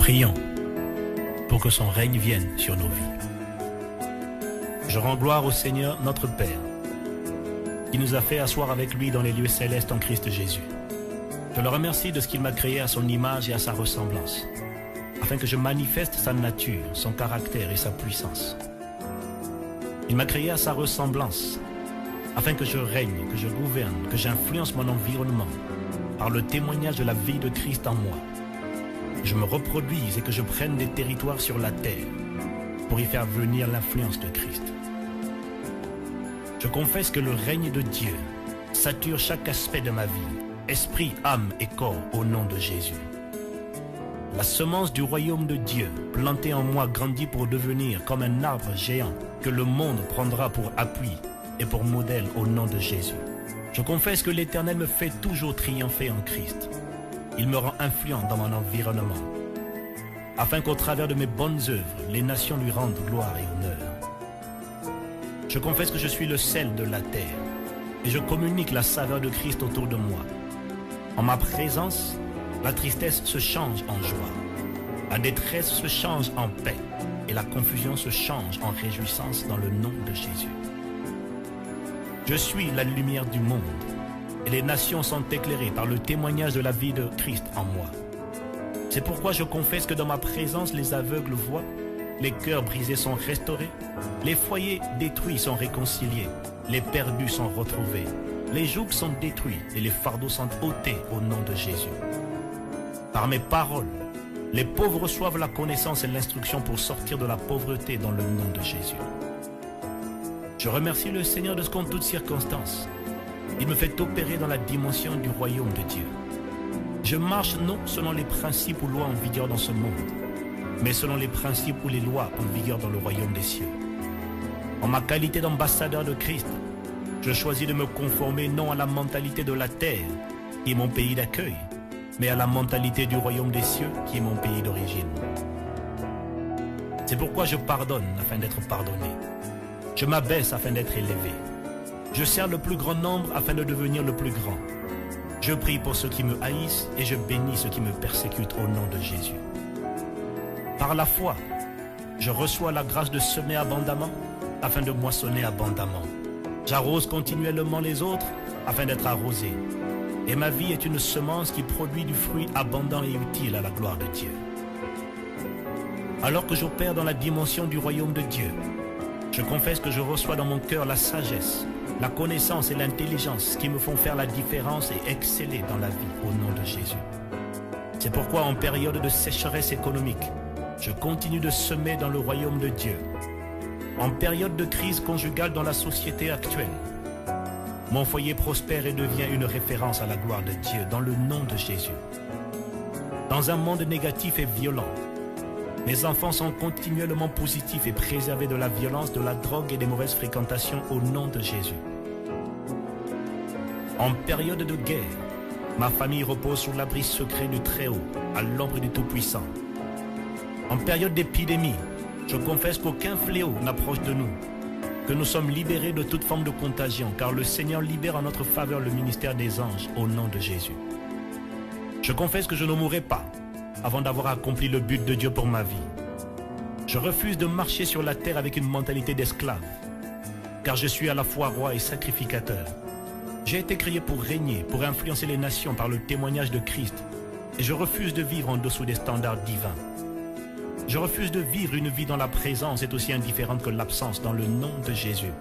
Prions pour que son règne vienne sur nos vies. Je rends gloire au Seigneur notre Père, qui nous a fait asseoir avec lui dans les lieux célestes en Christ Jésus. Je le remercie de ce qu'il m'a créé à son image et à sa ressemblance, afin que je manifeste sa nature, son caractère et sa puissance. Il m'a créé à sa ressemblance, afin que je règne, que je gouverne, que j'influence mon environnement par le témoignage de la vie de Christ en moi. Je me reproduise et que je prenne des territoires sur la terre pour y faire venir l'influence de Christ. Je confesse que le règne de Dieu sature chaque aspect de ma vie, esprit, âme et corps, au nom de Jésus. La semence du royaume de Dieu, plantée en moi, grandit pour devenir comme un arbre géant que le monde prendra pour appui et pour modèle au nom de Jésus. Je confesse que l'Éternel me fait toujours triompher en Christ. Il me rend influent dans mon environnement, afin qu'au travers de mes bonnes œuvres, les nations lui rendent gloire et honneur. Je confesse que je suis le sel de la terre et je communique la saveur de Christ autour de moi. En ma présence, la tristesse se change en joie, la détresse se change en paix et la confusion se change en réjouissance dans le nom de Jésus. Je suis la lumière du monde et les nations sont éclairées par le témoignage de la vie de Christ en moi. C'est pourquoi je confesse que dans ma présence, les aveugles voient, les cœurs brisés sont restaurés, les foyers détruits sont réconciliés, les perdus sont retrouvés, les jougs sont détruits et les fardeaux sont ôtés au nom de Jésus. Par mes paroles, les pauvres reçoivent la connaissance et l'instruction pour sortir de la pauvreté dans le nom de Jésus. Je remercie le Seigneur de ce qu'en toutes circonstances, il me fait opérer dans la dimension du royaume de Dieu. Je marche non selon les principes ou lois en vigueur dans ce monde, mais selon les principes ou les lois en vigueur dans le royaume des cieux. En ma qualité d'ambassadeur de Christ, je choisis de me conformer non à la mentalité de la terre, qui est mon pays d'accueil, mais à la mentalité du royaume des cieux, qui est mon pays d'origine. C'est pourquoi je pardonne afin d'être pardonné. Je m'abaisse afin d'être élevé. Je sers le plus grand nombre afin de devenir le plus grand. Je prie pour ceux qui me haïssent et je bénis ceux qui me persécutent au nom de Jésus. Par la foi, je reçois la grâce de semer abondamment afin de moissonner abondamment. J'arrose continuellement les autres afin d'être arrosé. Et ma vie est une semence qui produit du fruit abondant et utile à la gloire de Dieu. Alors que j'opère dans la dimension du royaume de Dieu, je confesse que je reçois dans mon cœur la sagesse, la connaissance et l'intelligence qui me font faire la différence et exceller dans la vie au nom de Jésus. C'est pourquoi en période de sécheresse économique, je continue de semer dans le royaume de Dieu. En période de crise conjugale dans la société actuelle, mon foyer prospère et devient une référence à la gloire de Dieu dans le nom de Jésus. Dans un monde négatif et violent, mes enfants sont continuellement positifs et préservés de la violence, de la drogue et des mauvaises fréquentations au nom de Jésus. En période de guerre, ma famille repose sous l'abri secret du Très-Haut, à l'ombre du Tout-Puissant. En période d'épidémie, je confesse qu'aucun fléau n'approche de nous, que nous sommes libérés de toute forme de contagion, car le Seigneur libère en notre faveur le ministère des anges au nom de Jésus. Je confesse que je ne mourrai pas avant d'avoir accompli le but de Dieu pour ma vie. Je refuse de marcher sur la terre avec une mentalité d'esclave, car je suis à la fois roi et sacrificateur. J'ai été créé pour régner, pour influencer les nations par le témoignage de Christ, et je refuse de vivre en dessous des standards divins. Je refuse de vivre une vie dont la présence est aussi indifférente que l'absence dans le nom de Jésus.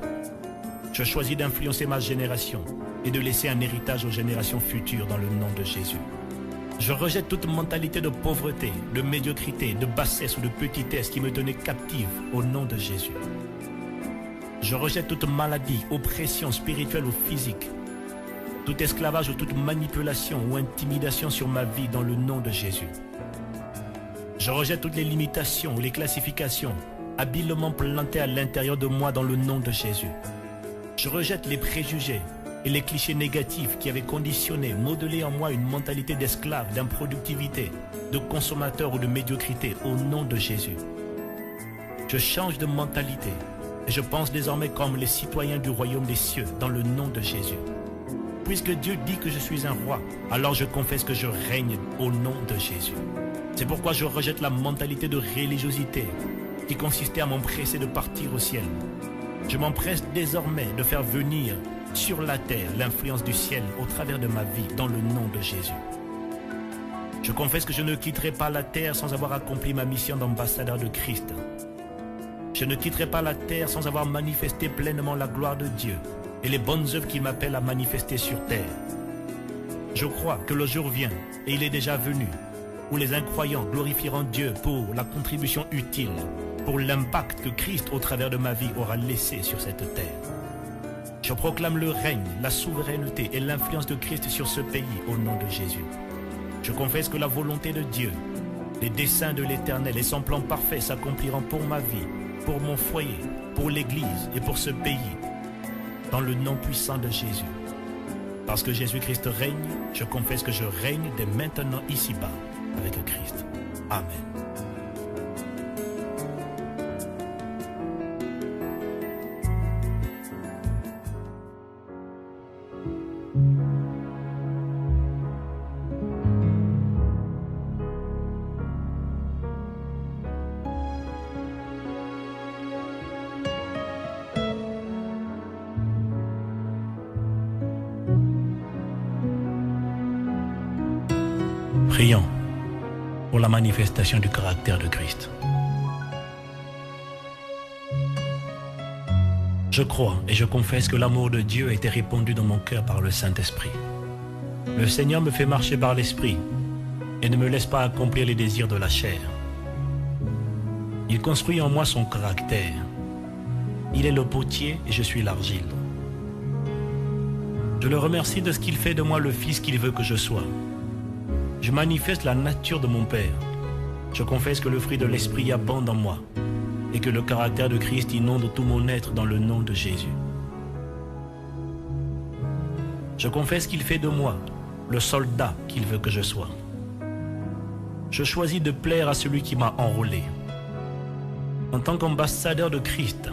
Je choisis d'influencer ma génération et de laisser un héritage aux générations futures dans le nom de Jésus. Je rejette toute mentalité de pauvreté, de médiocrité, de bassesse ou de petitesse qui me tenait captive au nom de Jésus. Je rejette toute maladie, oppression spirituelle ou physique, tout esclavage ou toute manipulation ou intimidation sur ma vie dans le nom de Jésus. Je rejette toutes les limitations ou les classifications habilement plantées à l'intérieur de moi dans le nom de Jésus. Je rejette les préjugés et les clichés négatifs qui avaient conditionné, modelé en moi une mentalité d'esclave, d'improductivité, de consommateur ou de médiocrité au nom de Jésus. Je change de mentalité et je pense désormais comme les citoyens du royaume des cieux dans le nom de Jésus. Puisque Dieu dit que je suis un roi, alors je confesse que je règne au nom de Jésus. C'est pourquoi je rejette la mentalité de religiosité qui consistait à m'empresser de partir au ciel. Je m'empresse désormais de faire venir sur la terre l'influence du ciel au travers de ma vie dans le nom de Jésus. Je confesse que je ne quitterai pas la terre sans avoir accompli ma mission d'ambassadeur de Christ. Je ne quitterai pas la terre sans avoir manifesté pleinement la gloire de Dieu et les bonnes œuvres qu'il m'appelle à manifester sur terre. Je crois que le jour vient, et il est déjà venu, où les incroyants glorifieront Dieu pour la contribution utile, pour l'impact que Christ au travers de ma vie aura laissé sur cette terre. Je proclame le règne, la souveraineté et l'influence de Christ sur ce pays au nom de Jésus. Je confesse que la volonté de Dieu, les desseins de l'Éternel et son plan parfait s'accompliront pour ma vie, pour mon foyer, pour l'Église et pour ce pays, dans le nom puissant de Jésus. Parce que Jésus-Christ règne, je confesse que je règne dès maintenant ici-bas avec le Christ. Amen. Prions pour la manifestation du caractère de Christ. Je crois et je confesse que l'amour de Dieu a été répandu dans mon cœur par le Saint-Esprit. Le Seigneur me fait marcher par l'Esprit et ne me laisse pas accomplir les désirs de la chair. Il construit en moi son caractère. Il est le potier et je suis l'argile. Je le remercie de ce qu'il fait de moi le fils qu'il veut que je sois. Je manifeste la nature de mon Père. Je confesse que le fruit de l'Esprit abonde en moi et que le caractère de Christ inonde tout mon être dans le nom de Jésus. Je confesse qu'il fait de moi le soldat qu'il veut que je sois. Je choisis de plaire à celui qui m'a enrôlé. En tant qu'ambassadeur de Christ,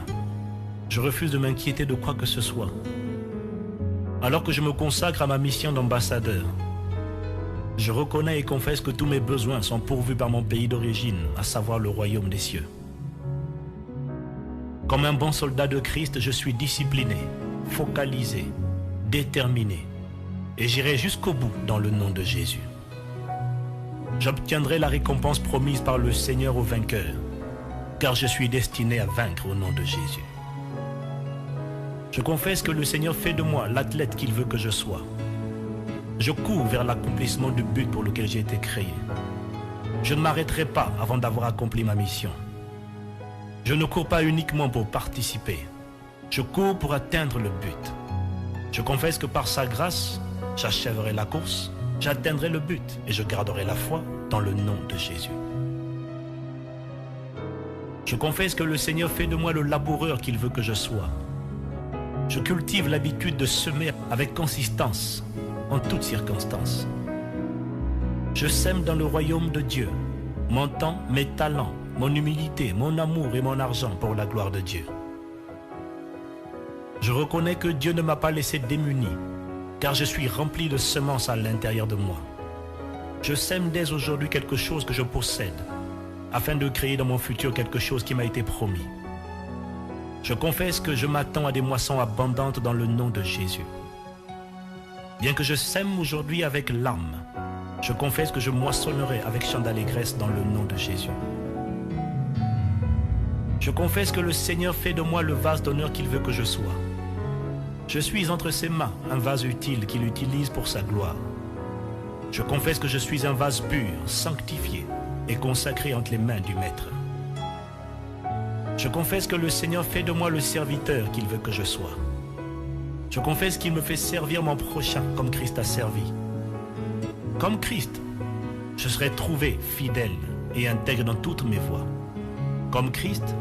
je refuse de m'inquiéter de quoi que ce soit. Alors que je me consacre à ma mission d'ambassadeur, je reconnais et confesse que tous mes besoins sont pourvus par mon pays d'origine, à savoir le royaume des cieux. Comme un bon soldat de Christ, je suis discipliné, focalisé, déterminé, et j'irai jusqu'au bout dans le nom de Jésus. J'obtiendrai la récompense promise par le Seigneur aux vainqueurs, car je suis destiné à vaincre au nom de Jésus. Je confesse que le Seigneur fait de moi l'athlète qu'il veut que je sois. Je cours vers l'accomplissement du but pour lequel j'ai été créé. Je ne m'arrêterai pas avant d'avoir accompli ma mission. Je ne cours pas uniquement pour participer. Je cours pour atteindre le but. Je confesse que par sa grâce, j'achèverai la course, j'atteindrai le but et je garderai la foi dans le nom de Jésus. Je confesse que le Seigneur fait de moi le laboureur qu'il veut que je sois. Je cultive l'habitude de semer avec consistance, en toutes circonstances. Je sème dans le royaume de Dieu mon temps, mes talents, mon humilité, mon amour et mon argent pour la gloire de Dieu. Je reconnais que Dieu ne m'a pas laissé démuni, car je suis rempli de semences à l'intérieur de moi. Je sème dès aujourd'hui quelque chose que je possède, afin de créer dans mon futur quelque chose qui m'a été promis. Je confesse que je m'attends à des moissons abondantes dans le nom de Jésus. Bien que je sème aujourd'hui avec l'âme, je confesse que je moissonnerai avec chant d'allégresse dans le nom de Jésus. Je confesse que le Seigneur fait de moi le vase d'honneur qu'il veut que je sois. Je suis entre ses mains un vase utile qu'il utilise pour sa gloire. Je confesse que je suis un vase pur, sanctifié et consacré entre les mains du Maître. Je confesse que le Seigneur fait de moi le serviteur qu'il veut que je sois. Je confesse qu'il me fait servir mon prochain comme Christ a servi. Comme Christ, je serai trouvé fidèle et intègre dans toutes mes voies. Comme Christ,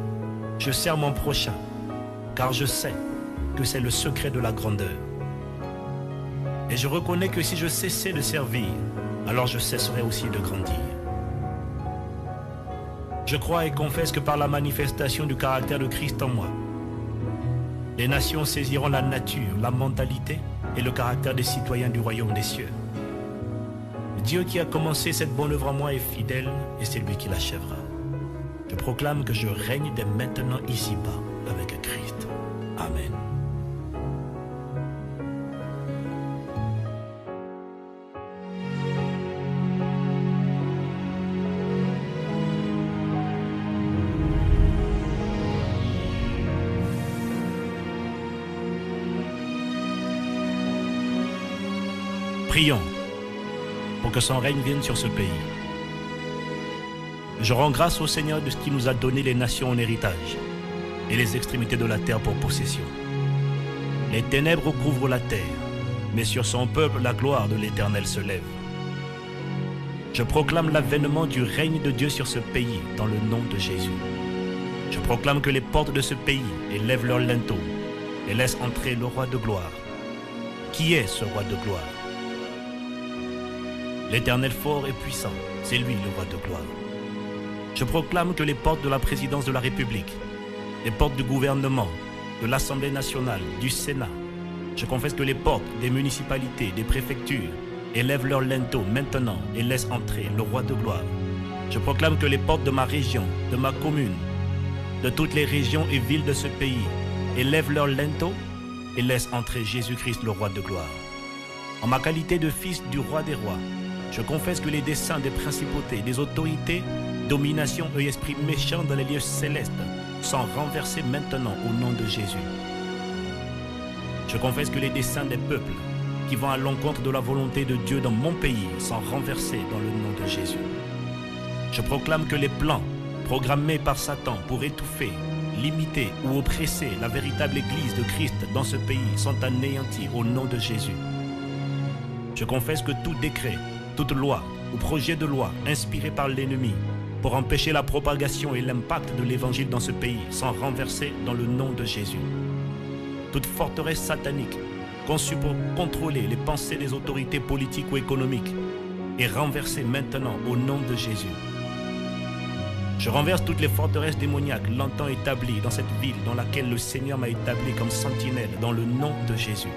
je sers mon prochain, car je sais que c'est le secret de la grandeur. Et je reconnais que si je cessais de servir, alors je cesserai aussi de grandir. Je crois et confesse que par la manifestation du caractère de Christ en moi, les nations saisiront la nature, la mentalité et le caractère des citoyens du royaume des cieux. Dieu qui a commencé cette bonne œuvre en moi est fidèle et c'est lui qui l'achèvera. Je proclame que je règne dès maintenant ici-bas avec Christ. Amen. Prions pour que son règne vienne sur ce pays. Je rends grâce au Seigneur de ce qui nous a donné les nations en héritage et les extrémités de la terre pour possession. Les ténèbres recouvrent la terre, mais sur son peuple la gloire de l'Éternel se lève. Je proclame l'avènement du règne de Dieu sur ce pays dans le nom de Jésus. Je proclame que les portes de ce pays élèvent leurs linteaux et laissent entrer le roi de gloire. Qui est ce roi de gloire? L'Éternel fort et puissant, c'est lui le roi de gloire. Je proclame que les portes de la présidence de la République, les portes du gouvernement, de l'Assemblée nationale, du Sénat, je confesse que les portes des municipalités, des préfectures, élèvent leurs linteaux maintenant et laissent entrer le roi de gloire. Je proclame que les portes de ma région, de ma commune, de toutes les régions et villes de ce pays, élèvent leurs linteaux et laissent entrer Jésus-Christ le roi de gloire. En ma qualité de fils du roi des rois, je confesse que les desseins des principautés, des autorités, dominations et esprits méchants dans les lieux célestes sont renversés maintenant au nom de Jésus. Je confesse que les desseins des peuples qui vont à l'encontre de la volonté de Dieu dans mon pays sont renversés dans le nom de Jésus. Je proclame que les plans programmés par Satan pour étouffer, limiter ou oppresser la véritable Église de Christ dans ce pays sont anéantis au nom de Jésus. Je confesse que tout décret, toute loi ou projet de loi inspiré par l'ennemi pour empêcher la propagation et l'impact de l'évangile dans ce pays sont renversés dans le nom de Jésus. Toute forteresse satanique conçue pour contrôler les pensées des autorités politiques ou économiques est renversée maintenant au nom de Jésus. Je renverse toutes les forteresses démoniaques longtemps établies dans cette ville dans laquelle le Seigneur m'a établi comme sentinelle dans le nom de Jésus.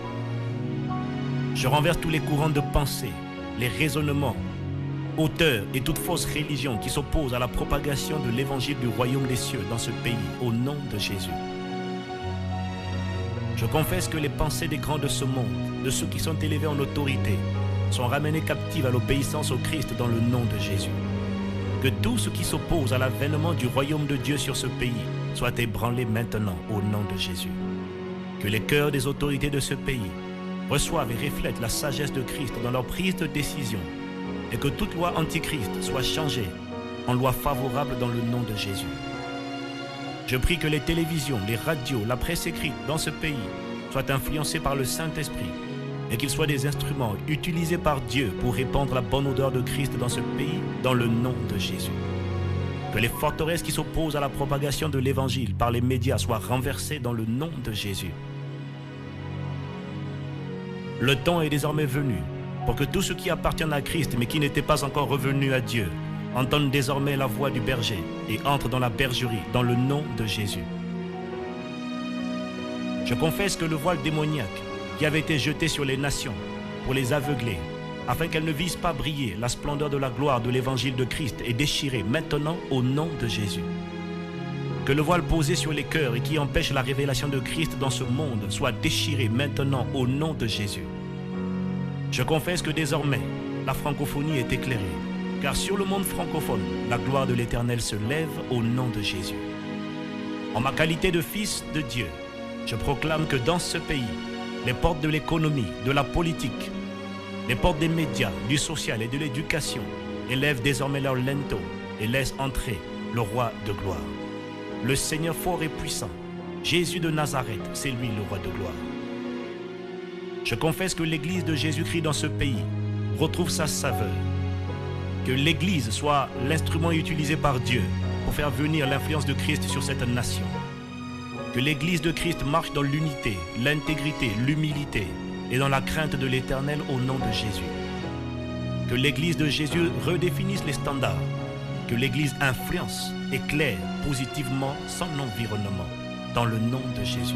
Je renverse tous les courants de pensée, les raisonnements, auteurs et toute fausse religion qui s'opposent à la propagation de l'évangile du royaume des cieux dans ce pays, au nom de Jésus. Je confesse que les pensées des grands de ce monde, de ceux qui sont élevés en autorité, sont ramenées captives à l'obéissance au Christ dans le nom de Jésus. Que tout ce qui s'oppose à l'avènement du royaume de Dieu sur ce pays soit ébranlé maintenant au nom de Jésus. Que les cœurs des autorités de ce pays reçoivent et reflètent la sagesse de Christ dans leur prise de décision et que toute loi antichrist soit changée en loi favorable dans le nom de Jésus. Je prie que les télévisions, les radios, la presse écrite dans ce pays soient influencées par le Saint-Esprit et qu'ils soient des instruments utilisés par Dieu pour répandre la bonne odeur de Christ dans ce pays dans le nom de Jésus. Que les forteresses qui s'opposent à la propagation de l'Évangile par les médias soient renversées dans le nom de Jésus. Le temps est désormais venu pour que tous ceux qui appartiennent à Christ mais qui n'étaient pas encore revenus à Dieu entendent désormais la voix du berger et entrent dans la bergerie dans le nom de Jésus. Je confesse que le voile démoniaque qui avait été jeté sur les nations pour les aveugler afin qu'elles ne visent pas briller la splendeur de la gloire de l'évangile de Christ est déchiré maintenant au nom de Jésus. Que le voile posé sur les cœurs et qui empêche la révélation de Christ dans ce monde soit déchiré maintenant au nom de Jésus. Je confesse que désormais, la francophonie est éclairée, car sur le monde francophone, la gloire de l'Éternel se lève au nom de Jésus. En ma qualité de fils de Dieu, je proclame que dans ce pays, les portes de l'économie, de la politique, les portes des médias, du social et de l'éducation élèvent désormais leurs linteaux et laissent entrer le roi de gloire. Le Seigneur fort et puissant, Jésus de Nazareth, c'est lui le roi de gloire. Je confesse que l'Église de Jésus-Christ dans ce pays retrouve sa saveur. Que l'Église soit l'instrument utilisé par Dieu pour faire venir l'influence de Christ sur cette nation. Que l'Église de Christ marche dans l'unité, l'intégrité, l'humilité et dans la crainte de l'Éternel au nom de Jésus. Que l'Église de Jésus redéfinisse les standards. Que l'Église influence, éclaire positivement son environnement dans le nom de Jésus.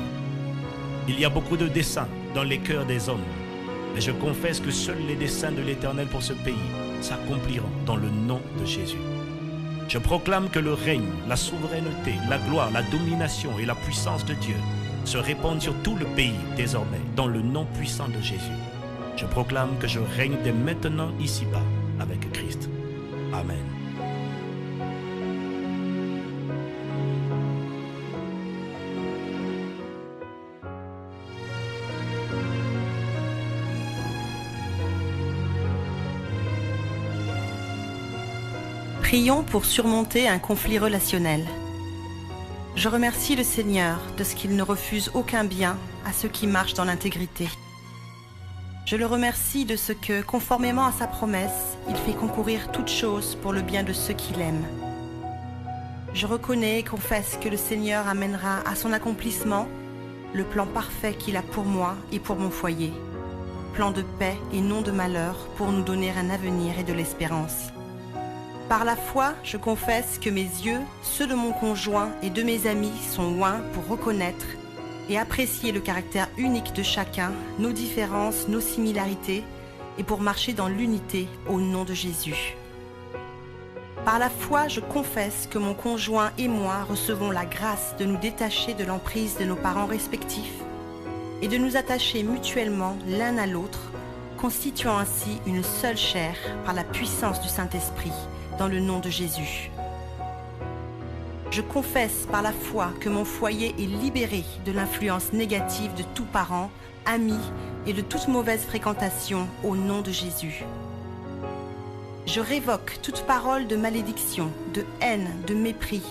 Il y a beaucoup de desseins dans les cœurs des hommes, Et je confesse que seuls les desseins de l'Éternel pour ce pays s'accompliront dans le nom de Jésus. Je proclame que le règne, la souveraineté, la gloire, la domination et la puissance de Dieu se répandent sur tout le pays désormais dans le nom puissant de Jésus. Je proclame que je règne dès maintenant ici-bas avec Christ. Amen. Prions pour surmonter un conflit relationnel. Je remercie le Seigneur de ce qu'il ne refuse aucun bien à ceux qui marchent dans l'intégrité. Je le remercie de ce que, conformément à sa promesse, il fait concourir toutes choses pour le bien de ceux qu'il aime. Je reconnais et confesse que le Seigneur amènera à son accomplissement le plan parfait qu'il a pour moi et pour mon foyer. Plan de paix et non de malheur pour nous donner un avenir et de l'espérance. Par la foi, je confesse que mes yeux, ceux de mon conjoint et de mes amis sont oints pour reconnaître et apprécier le caractère unique de chacun, nos différences, nos similarités, et pour marcher dans l'unité au nom de Jésus. Par la foi, je confesse que mon conjoint et moi recevons la grâce de nous détacher de l'emprise de nos parents respectifs et de nous attacher mutuellement l'un à l'autre, constituant ainsi une seule chair par la puissance du Saint-Esprit, dans le nom de Jésus. Je confesse par la foi que mon foyer est libéré de l'influence négative de tout parent, ami et de toute mauvaise fréquentation au nom de Jésus. Je révoque toute parole de malédiction, de haine, de mépris,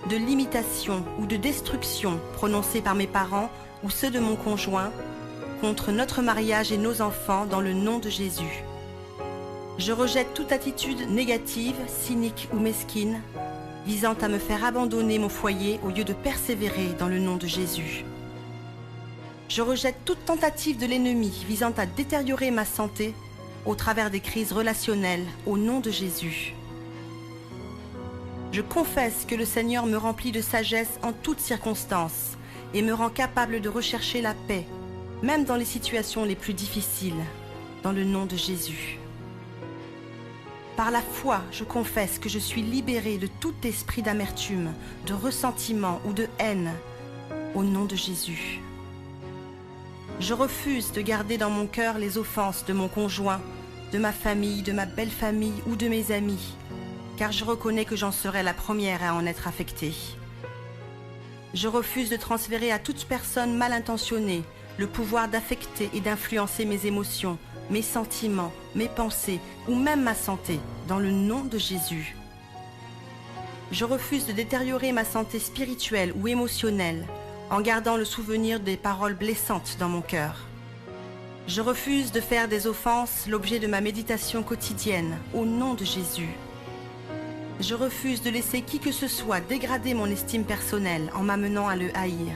de limitation ou de destruction prononcée par mes parents ou ceux de mon conjoint contre notre mariage et nos enfants dans le nom de Jésus. Je rejette toute attitude négative, cynique ou mesquine, visant à me faire abandonner mon foyer au lieu de persévérer dans le nom de Jésus. Je rejette toute tentative de l'ennemi visant à détériorer ma santé au travers des crises relationnelles au nom de Jésus. Je confesse que le Seigneur me remplit de sagesse en toutes circonstances et me rend capable de rechercher la paix, même dans les situations les plus difficiles, dans le nom de Jésus. Par la foi, je confesse que je suis libérée de tout esprit d'amertume, de ressentiment ou de haine, au nom de Jésus. Je refuse de garder dans mon cœur les offenses de mon conjoint, de ma famille, de ma belle-famille ou de mes amis, car je reconnais que j'en serai la première à en être affectée. Je refuse de transférer à toute personne mal intentionnée le pouvoir d'affecter et d'influencer mes émotions, mes sentiments, mes pensées ou même ma santé, dans le nom de Jésus. Je refuse de détériorer ma santé spirituelle ou émotionnelle en gardant le souvenir des paroles blessantes dans mon cœur. Je refuse de faire des offenses l'objet de ma méditation quotidienne, au nom de Jésus. Je refuse de laisser qui que ce soit dégrader mon estime personnelle en m'amenant à le haïr.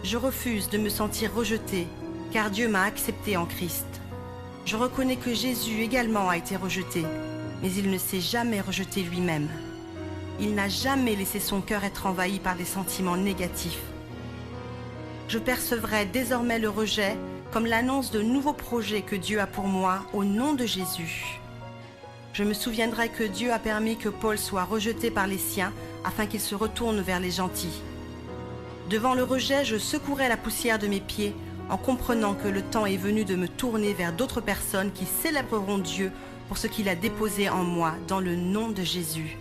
Je refuse de me sentir rejetée, car Dieu m'a acceptée en Christ. Je reconnais que Jésus également a été rejeté, mais il ne s'est jamais rejeté lui-même. Il n'a jamais laissé son cœur être envahi par des sentiments négatifs. Je percevrai désormais le rejet comme l'annonce de nouveaux projets que Dieu a pour moi au nom de Jésus. Je me souviendrai que Dieu a permis que Paul soit rejeté par les siens afin qu'il se retourne vers les gentils. Devant le rejet, je secouerai la poussière de mes pieds en comprenant que le temps est venu de me tourner vers d'autres personnes qui célébreront Dieu pour ce qu'il a déposé en moi dans le nom de Jésus.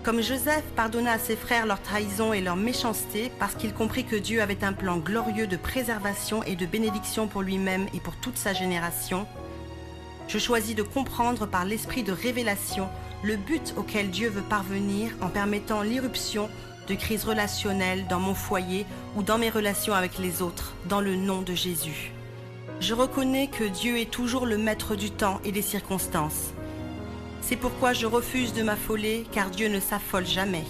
Comme Joseph pardonna à ses frères leur trahison et leur méchanceté parce qu'il comprit que Dieu avait un plan glorieux de préservation et de bénédiction pour lui-même et pour toute sa génération, je choisis de comprendre par l'esprit de révélation le but auquel Dieu veut parvenir en permettant l'irruption de crises relationnelles dans mon foyer ou dans mes relations avec les autres, dans le nom de Jésus. Je reconnais que Dieu est toujours le maître du temps et des circonstances. C'est pourquoi je refuse de m'affoler, car Dieu ne s'affole jamais.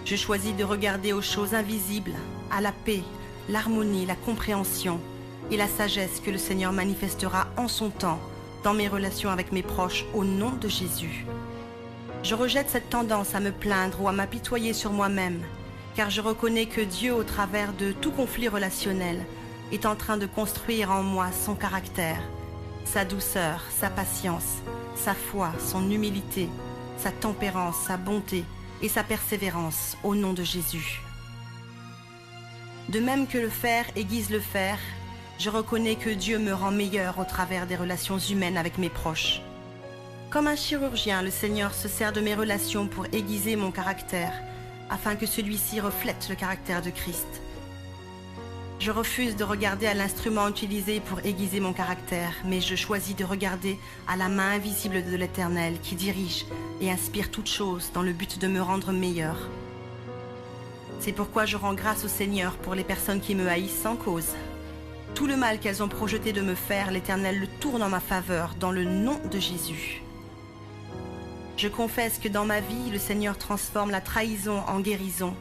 Je choisis de regarder aux choses invisibles, à la paix, l'harmonie, la compréhension et la sagesse que le Seigneur manifestera en son temps dans mes relations avec mes proches au nom de Jésus. Je rejette cette tendance à me plaindre ou à m'apitoyer sur moi-même, car je reconnais que Dieu, au travers de tout conflit relationnel, est en train de construire en moi son caractère, sa douceur, sa patience, sa foi, son humilité, sa tempérance, sa bonté et sa persévérance au nom de Jésus. De même que le fer aiguise le fer, je reconnais que Dieu me rend meilleur au travers des relations humaines avec mes proches. Comme un chirurgien, le Seigneur se sert de mes relations pour aiguiser mon caractère, afin que celui-ci reflète le caractère de Christ. Je refuse de regarder à l'instrument utilisé pour aiguiser mon caractère, mais je choisis de regarder à la main invisible de l'Éternel qui dirige et inspire toutes choses dans le but de me rendre meilleur. C'est pourquoi je rends grâce au Seigneur pour les personnes qui me haïssent sans cause. Tout le mal qu'elles ont projeté de me faire, l'Éternel le tourne en ma faveur dans le nom de Jésus. Je confesse que dans ma vie, le Seigneur transforme la trahison en guérison,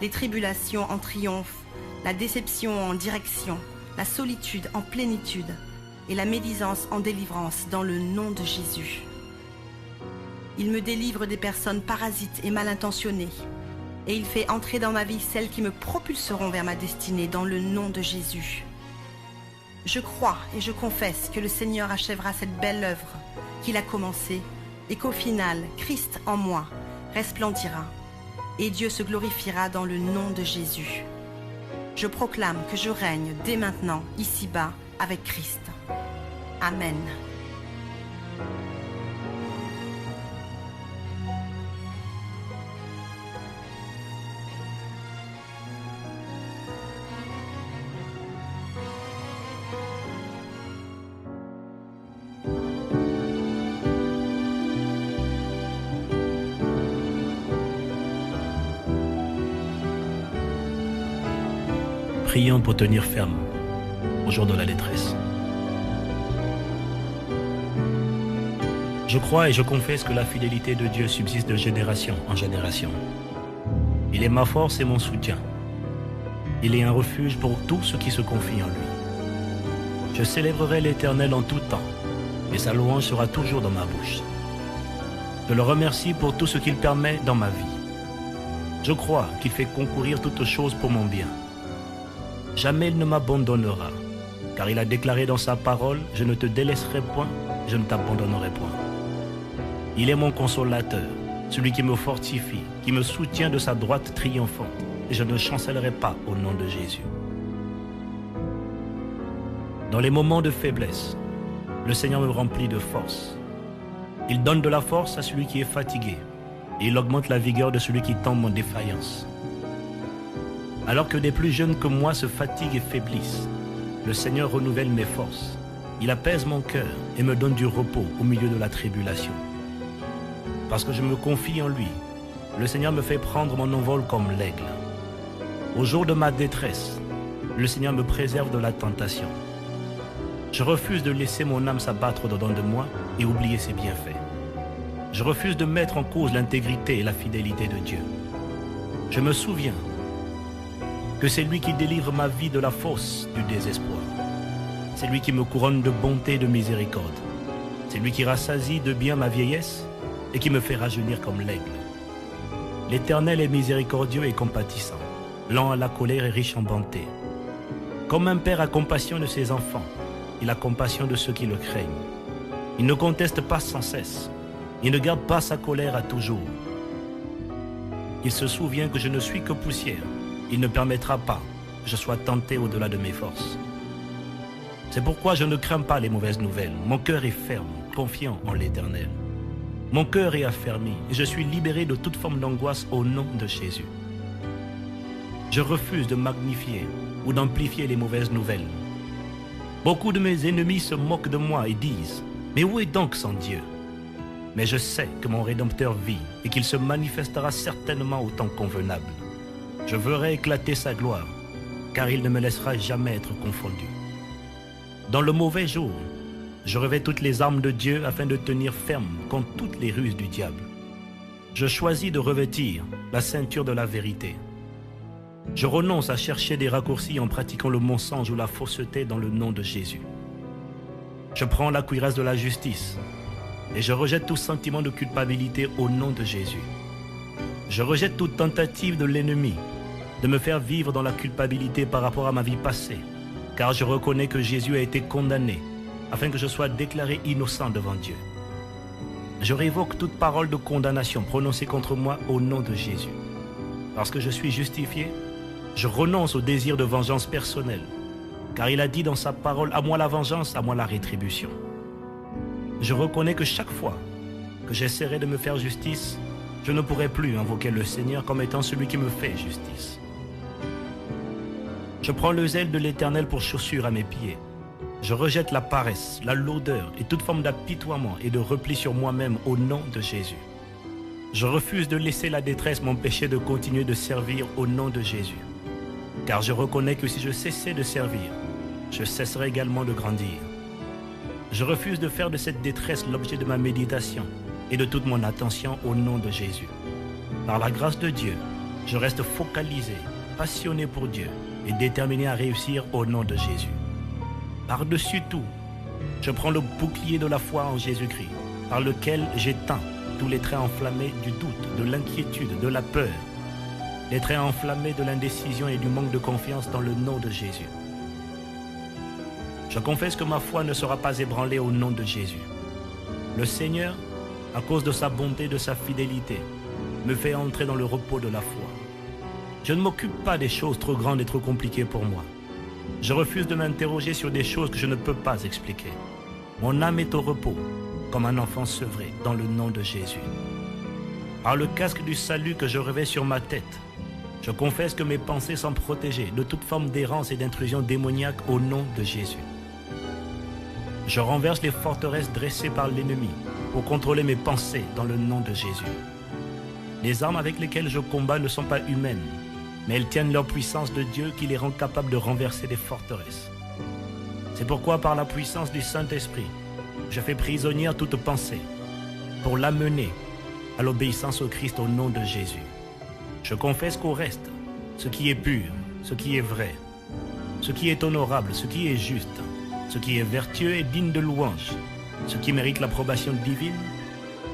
les tribulations en triomphe, la déception en direction, la solitude en plénitude et la médisance en délivrance dans le nom de Jésus. Il me délivre des personnes parasites et mal intentionnées et il fait entrer dans ma vie celles qui me propulseront vers ma destinée dans le nom de Jésus. Je crois et je confesse que le Seigneur achèvera cette belle œuvre qu'il a commencée et qu'au final, Christ en moi resplendira et Dieu se glorifiera dans le nom de Jésus. Je proclame que je règne dès maintenant, ici-bas, avec Christ. Amen. Prions pour tenir ferme au jour de la détresse. Je crois et je confesse que la fidélité de Dieu subsiste de génération en génération. Il est ma force et mon soutien. Il est un refuge pour tous ceux qui se confient en lui. Je célébrerai l'Éternel en tout temps et sa louange sera toujours dans ma bouche. Je le remercie pour tout ce qu'il permet dans ma vie. Je crois qu'il fait concourir toutes choses pour mon bien. Jamais il ne m'abandonnera, car il a déclaré dans sa parole, « Je ne te délaisserai point, je ne t'abandonnerai point. » Il est mon consolateur, celui qui me fortifie, qui me soutient de sa droite triomphante, et je ne chancellerai pas au nom de Jésus. Dans les moments de faiblesse, le Seigneur me remplit de force. Il donne de la force à celui qui est fatigué, et il augmente la vigueur de celui qui tombe en défaillance. Alors que des plus jeunes que moi se fatiguent et faiblissent, le Seigneur renouvelle mes forces. Il apaise mon cœur et me donne du repos au milieu de la tribulation. Parce que je me confie en lui, le Seigneur me fait prendre mon envol comme l'aigle. Au jour de ma détresse, le Seigneur me préserve de la tentation. Je refuse de laisser mon âme s'abattre dedans de moi et oublier ses bienfaits. Je refuse de mettre en cause l'intégrité et la fidélité de Dieu. Je me souviens que c'est lui qui délivre ma vie de la fosse du désespoir. C'est lui qui me couronne de bonté et de miséricorde. C'est lui qui rassasie de bien ma vieillesse et qui me fait rajeunir comme l'aigle. L'Éternel est miséricordieux et compatissant, lent à la colère et riche en bonté. Comme un père a compassion de ses enfants, il a compassion de ceux qui le craignent. Il ne conteste pas sans cesse. Il ne garde pas sa colère à toujours. Il se souvient que je ne suis que poussière. Il ne permettra pas que je sois tenté au-delà de mes forces. C'est pourquoi je ne crains pas les mauvaises nouvelles. Mon cœur est ferme, confiant en l'Éternel. Mon cœur est affermi et je suis libéré de toute forme d'angoisse au nom de Jésus. Je refuse de magnifier ou d'amplifier les mauvaises nouvelles. Beaucoup de mes ennemis se moquent de moi et disent « Mais où est donc son Dieu ?» Mais je sais que mon Rédempteur vit et qu'il se manifestera certainement au temps convenable. Je verrai éclater sa gloire, car il ne me laissera jamais être confondu. Dans le mauvais jour, je revêts toutes les armes de Dieu afin de tenir ferme contre toutes les ruses du diable. Je choisis de revêtir la ceinture de la vérité. Je renonce à chercher des raccourcis en pratiquant le mensonge ou la fausseté dans le nom de Jésus. Je prends la cuirasse de la justice et je rejette tout sentiment de culpabilité au nom de Jésus. Je rejette toute tentative de l'ennemi de me faire vivre dans la culpabilité par rapport à ma vie passée car je reconnais que Jésus a été condamné afin que je sois déclaré innocent devant Dieu. Je révoque toute parole de condamnation prononcée contre moi au nom de Jésus. Parce que je suis justifié, je renonce au désir de vengeance personnelle, car il a dit dans sa parole, à moi la vengeance, à moi la rétribution. Je reconnais que chaque fois que j'essaierai de me faire justice, je ne pourrai plus invoquer le Seigneur comme étant celui qui me fait justice. Je prends le zèle de l'Éternel pour chaussure à mes pieds. Je rejette la paresse, la lourdeur et toute forme d'apitoiement et de repli sur moi-même au nom de Jésus. Je refuse de laisser la détresse m'empêcher de continuer de servir au nom de Jésus. Car je reconnais que si je cessais de servir, je cesserai également de grandir. Je refuse de faire de cette détresse l'objet de ma méditation et de toute mon attention au nom de Jésus. Par la grâce de Dieu, je reste focalisé, passionné pour Dieu et déterminé à réussir au nom de Jésus. Par-dessus tout, je prends le bouclier de la foi en Jésus-Christ, par lequel j'éteins tous les traits enflammés du doute, de l'inquiétude, de la peur, les traits enflammés de l'indécision et du manque de confiance dans le nom de Jésus. Je confesse que ma foi ne sera pas ébranlée au nom de Jésus. Le Seigneur, à cause de sa bonté et de sa fidélité, me fait entrer dans le repos de la foi. Je ne m'occupe pas des choses trop grandes et trop compliquées pour moi. Je refuse de m'interroger sur des choses que je ne peux pas expliquer. Mon âme est au repos, comme un enfant sevré, dans le nom de Jésus. Par le casque du salut que je revêts sur ma tête, je confesse que mes pensées sont protégées de toute forme d'errance et d'intrusion démoniaque au nom de Jésus. Je renverse les forteresses dressées par l'ennemi pour contrôler mes pensées dans le nom de Jésus. Les armes avec lesquelles je combats ne sont pas humaines, mais elles tiennent leur puissance de Dieu qui les rend capables de renverser des forteresses. C'est pourquoi par la puissance du Saint-Esprit, je fais prisonnière toute pensée pour l'amener à l'obéissance au Christ au nom de Jésus. Je confesse qu'au reste, ce qui est pur, ce qui est vrai, ce qui est honorable, ce qui est juste, ce qui est vertueux et digne de louange, ce qui mérite l'approbation divine,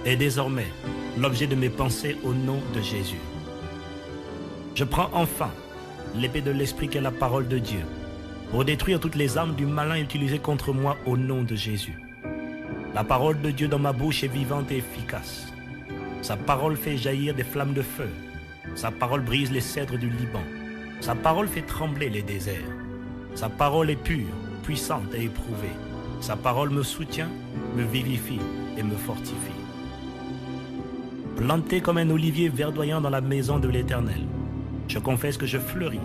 est désormais l'objet de mes pensées au nom de Jésus. Je prends enfin l'épée de l'Esprit qu'est la parole de Dieu pour détruire toutes les armes du malin utilisées contre moi au nom de Jésus. La parole de Dieu dans ma bouche est vivante et efficace. Sa parole fait jaillir des flammes de feu. Sa parole brise les cèdres du Liban. Sa parole fait trembler les déserts. Sa parole est pure, puissante et éprouvée. Sa parole me soutient, me vivifie et me fortifie. Planté comme un olivier verdoyant dans la maison de l'Éternel, je confesse que je fleuris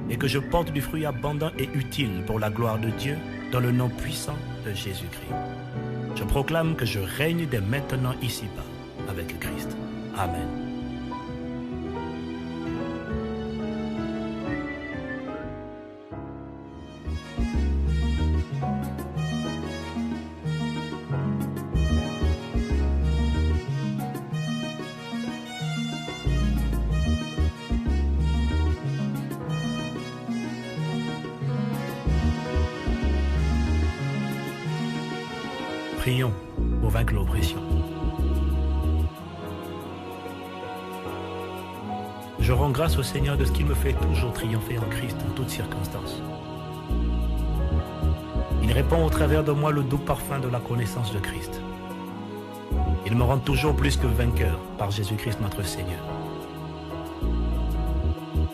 et que je porte du fruit abondant et utile pour la gloire de Dieu dans le nom puissant de Jésus-Christ. Je proclame que je règne dès maintenant ici-bas avec Christ. Amen. Prions pour vaincre l'oppression. Je rends grâce au Seigneur de ce qu'il me fait toujours triompher en Christ en toutes circonstances. Il répand au travers de moi le doux parfum de la connaissance de Christ. Il me rend toujours plus que vainqueur par Jésus-Christ notre Seigneur.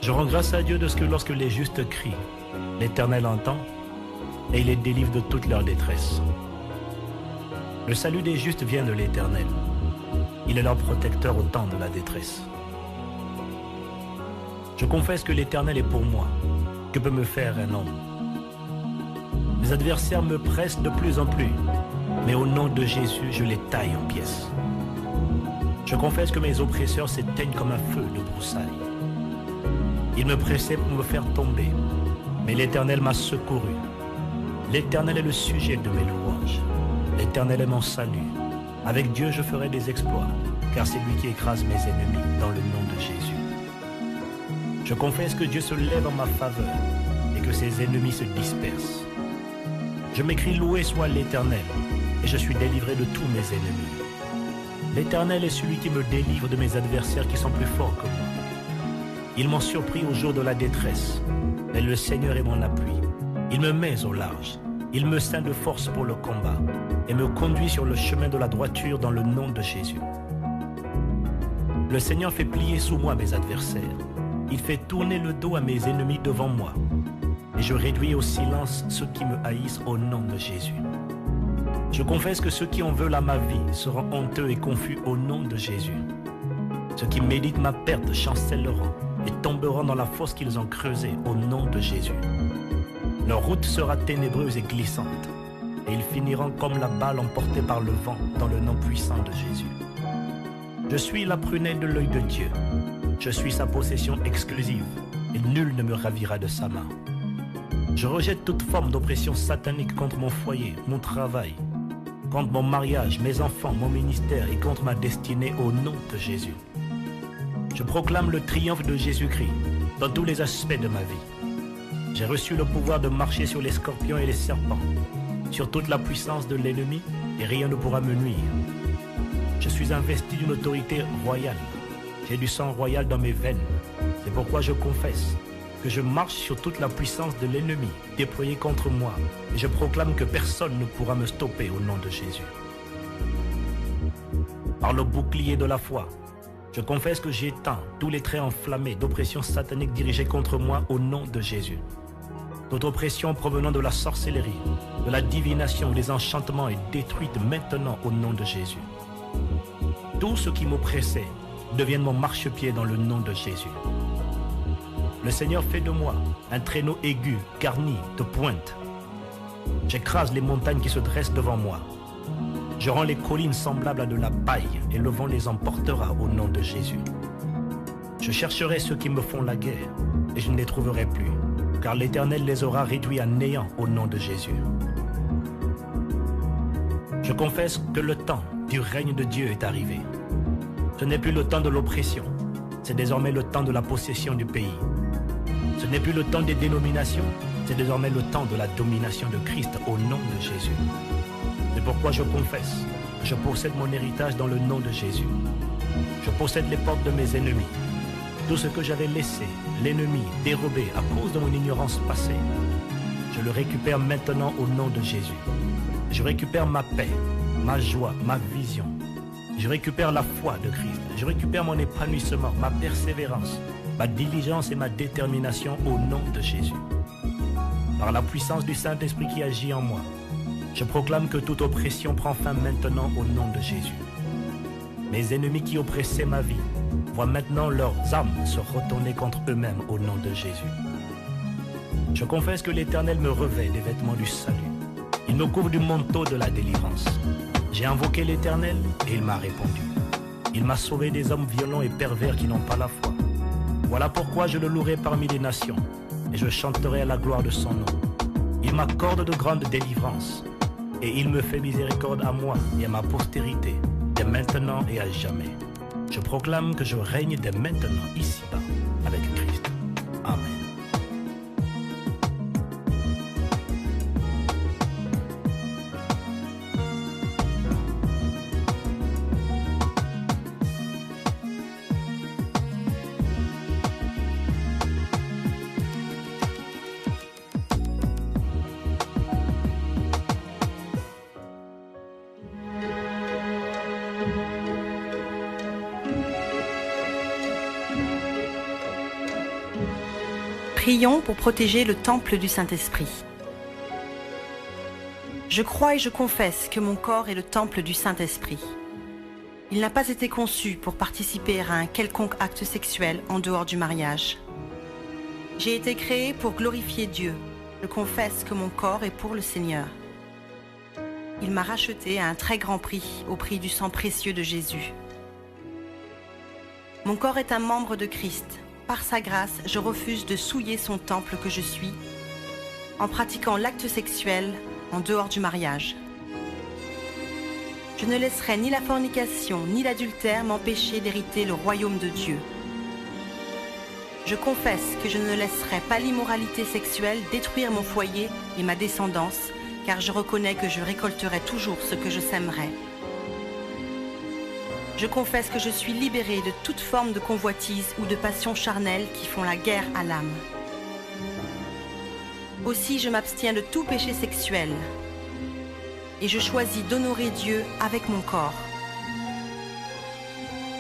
Je rends grâce à Dieu de ce que lorsque les justes crient, l'Éternel entend et il les délivre de toute leur détresse. Le salut des justes vient de l'Éternel. Il est leur protecteur au temps de la détresse. Je confesse que l'Éternel est pour moi. Que peut me faire un homme? Mes adversaires me pressent de plus en plus, mais au nom de Jésus, je les taille en pièces. Je confesse que mes oppresseurs s'éteignent comme un feu de broussailles. Ils me pressaient pour me faire tomber, mais l'Éternel m'a secouru. L'Éternel est le sujet de mes louanges. L'Éternel est mon salut. Avec Dieu, je ferai des exploits, car c'est lui qui écrase mes ennemis dans le nom de Jésus. Je confesse que Dieu se lève en ma faveur et que ses ennemis se dispersent. Je m'écris loué soit l'Éternel et je suis délivré de tous mes ennemis. L'Éternel est celui qui me délivre de mes adversaires qui sont plus forts que moi. Ils m'ont surpris au jour de la détresse, mais le Seigneur est mon appui. Il me met au large, il me ceint de force pour le combat et me conduit sur le chemin de la droiture dans le nom de Jésus. Le Seigneur fait plier sous moi mes adversaires. Il fait tourner le dos à mes ennemis devant moi. Et je réduis au silence ceux qui me haïssent au nom de Jésus. Je confesse que ceux qui en veulent à ma vie seront honteux et confus au nom de Jésus. Ceux qui méditent ma perte chancelleront et tomberont dans la fosse qu'ils ont creusée au nom de Jésus. Leur route sera ténébreuse et glissante, et ils finiront comme la balle emportée par le vent dans le nom puissant de Jésus. Je suis la prunelle de l'œil de Dieu. Je suis sa possession exclusive, et nul ne me ravira de sa main. Je rejette toute forme d'oppression satanique contre mon foyer, mon travail, contre mon mariage, mes enfants, mon ministère et contre ma destinée au nom de Jésus. Je proclame le triomphe de Jésus-Christ dans tous les aspects de ma vie. J'ai reçu le pouvoir de marcher sur les scorpions et les serpents, sur toute la puissance de l'ennemi, et rien ne pourra me nuire. Je suis investi d'une autorité royale. J'ai du sang royal dans mes veines. C'est pourquoi je confesse que je marche sur toute la puissance de l'ennemi déployée contre moi, et je proclame que personne ne pourra me stopper au nom de Jésus. Par le bouclier de la foi, je confesse que j'éteins tous les traits enflammés d'oppression satanique dirigés contre moi au nom de Jésus. Toute oppression provenant de la sorcellerie, de la divination ou des enchantements est détruite maintenant au nom de Jésus. Tout ce qui m'oppressait devienne mon marchepied dans le nom de Jésus. Le Seigneur fait de moi un traîneau aigu, garni de pointes. J'écrase les montagnes qui se dressent devant moi. Je rends les collines semblables à de la paille et le vent les emportera au nom de Jésus. Je chercherai ceux qui me font la guerre et je ne les trouverai plus, car l'Éternel les aura réduits à néant au nom de Jésus. Je confesse que le temps du règne de Dieu est arrivé. Ce n'est plus le temps de l'oppression, c'est désormais le temps de la possession du pays. Ce n'est plus le temps des dénominations, c'est désormais le temps de la domination de Christ au nom de Jésus. C'est pourquoi je confesse que je possède mon héritage dans le nom de Jésus. Je possède les portes de mes ennemis. Tout ce que j'avais laissé, l'ennemi, dérobé à cause de mon ignorance passée, je le récupère maintenant au nom de Jésus. Je récupère ma paix, ma joie, ma vision. Je récupère la foi de Christ. Je récupère mon épanouissement, ma persévérance, ma diligence et ma détermination au nom de Jésus. Par la puissance du Saint-Esprit qui agit en moi, je proclame que toute oppression prend fin maintenant au nom de Jésus. Mes ennemis qui oppressaient ma vie voient maintenant leurs âmes se retourner contre eux-mêmes au nom de Jésus. Je confesse que l'Éternel me revêt des vêtements du salut. Il me couvre du manteau de la délivrance. J'ai invoqué l'Éternel et il m'a répondu. Il m'a sauvé des hommes violents et pervers qui n'ont pas la foi. Voilà pourquoi je le louerai parmi les nations et je chanterai à la gloire de son nom. Il m'accorde de grandes délivrances et il me fait miséricorde à moi et à ma postérité, dès maintenant et à jamais. Je proclame que je règne dès maintenant ici-bas avec Christ. Amen. Prions pour protéger le temple du Saint-Esprit. Je crois et je confesse que mon corps est le temple du Saint-Esprit. Il n'a pas été conçu pour participer à un quelconque acte sexuel en dehors du mariage. J'ai été créé pour glorifier Dieu. Je confesse que mon corps est pour le Seigneur. Il m'a racheté à un très grand prix, au prix du sang précieux de Jésus. Mon corps est un membre de Christ. Par sa grâce, je refuse de souiller son temple que je suis en pratiquant l'acte sexuel en dehors du mariage. Je ne laisserai ni la fornication ni l'adultère m'empêcher d'hériter le royaume de Dieu. Je confesse que je ne laisserai pas l'immoralité sexuelle détruire mon foyer et ma descendance, car je reconnais que je récolterai toujours ce que je sèmerai. Je confesse que je suis libérée de toute forme de convoitise ou de passion charnelle qui font la guerre à l'âme. Aussi je m'abstiens de tout péché sexuel et je choisis d'honorer Dieu avec mon corps.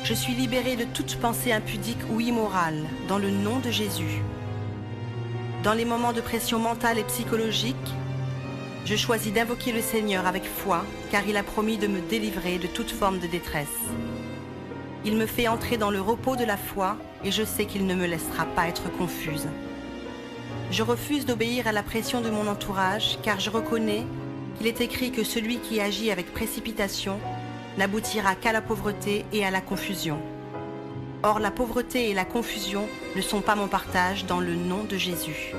Je suis libérée de toute pensée impudique ou immorale dans le nom de Jésus. Dans les moments de pression mentale et psychologique, je choisis d'invoquer le Seigneur avec foi, car il a promis de me délivrer de toute forme de détresse. Il me fait entrer dans le repos de la foi et je sais qu'il ne me laissera pas être confuse. Je refuse d'obéir à la pression de mon entourage, car je reconnais qu'il est écrit que celui qui agit avec précipitation n'aboutira qu'à la pauvreté et à la confusion. Or, la pauvreté et la confusion ne sont pas mon partage dans le nom de Jésus.